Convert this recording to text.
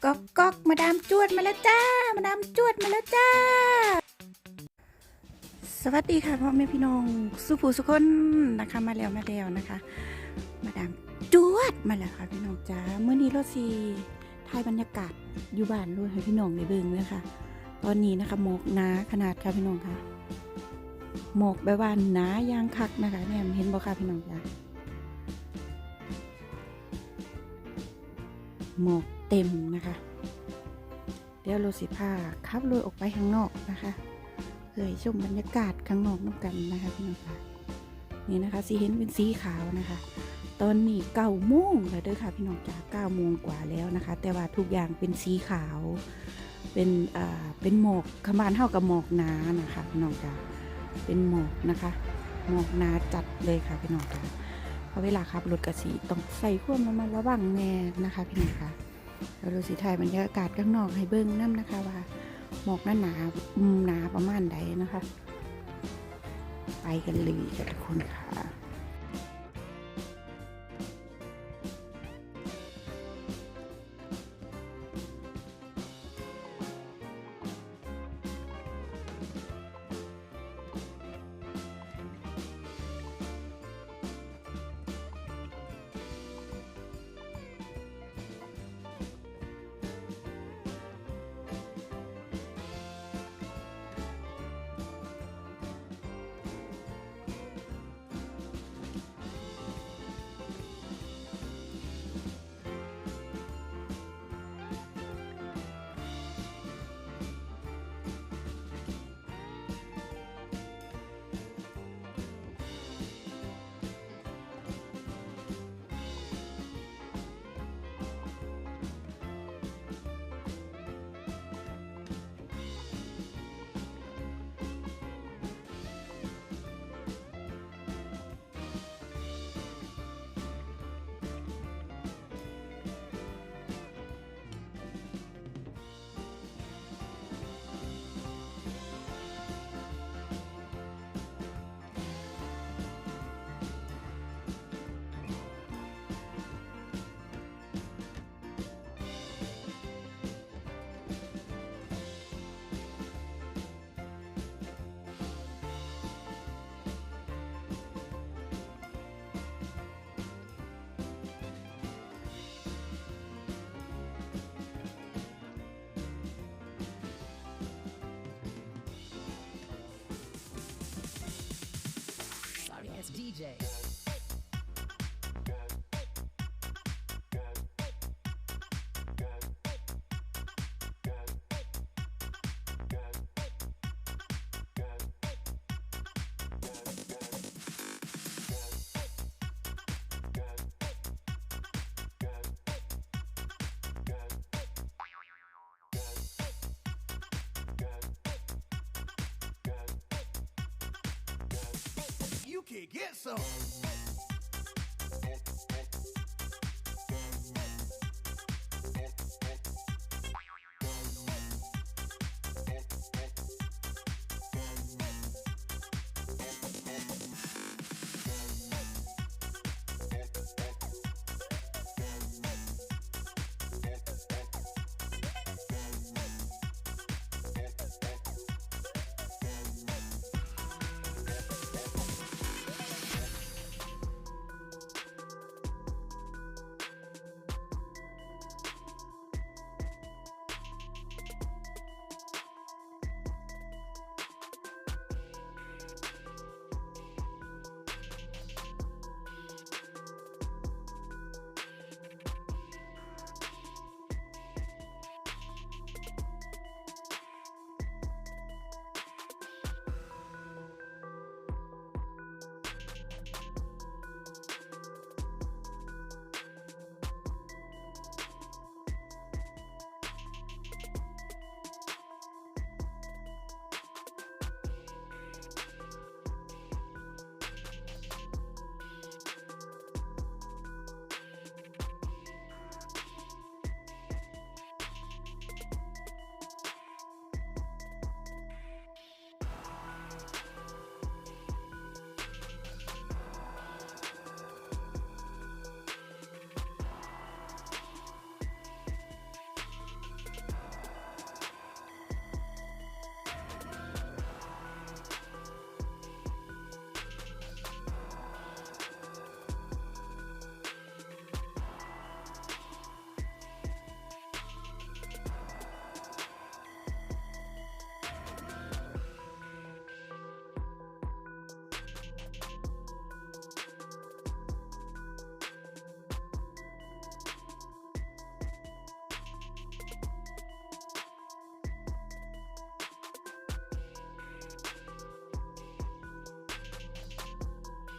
ก๊อกก๊อกมาดามจวดมาแล้วจ้ามาดามจวดมาแล้วจ้าสวัสดีค่ะพ่อแม่พี่น้องสุภูสุคนนะคะมาแล้วนะคะมาดามจวดมาแล้วค่ะพี่น้องจ้าเมื่อนี้รถซีถ่ายบรรยากาศอยู่บ้านด้วยให้พี่น้องได้เบิ่งเลยค่ะตอนนี้นะคะหมอกหนาขนาดค่ะพี่น้องค่ะหมอกแบบว่าหนายางคักนะคะเนี่ยเห็นบ่ค่ะพี่น้องจ้าหมอกเต็มนะคะเดี๋ยวรถสิพาขับรถออกไปข้างนอกนะคะเลยชมบรรยากาศข้างนอกน้ำกันนะคะพี่น้องค่ะนี่นะคะสีเห็นเป็นสีขาวนะคะตอนนี้9 โมงแล้วเด้อค่ะพี่น้องจ๋า9 โมงกว่าแล้วนะคะแต่ว่าทุกอย่างเป็นสีขาวเป็นหมอกขมานเท่ากับหมอกหนานะคะพี่น้องจ๋าเป็นหมอกนะคะหมอกหนาจัดเลยค่ะพี่น้องจ๋าเพราะเวลาขับรถกระสีต้องใส่ความระมัดระวังแน่นะคะพี่น้องค่ะเราดูสีไทยบรรยากาศข้างนอกให้เบิ้งน้ำนะคะว่าหมอกหนาประมาณใดนะคะไปกันเลยค่ะทุกคนค่ะDJ. You can get some.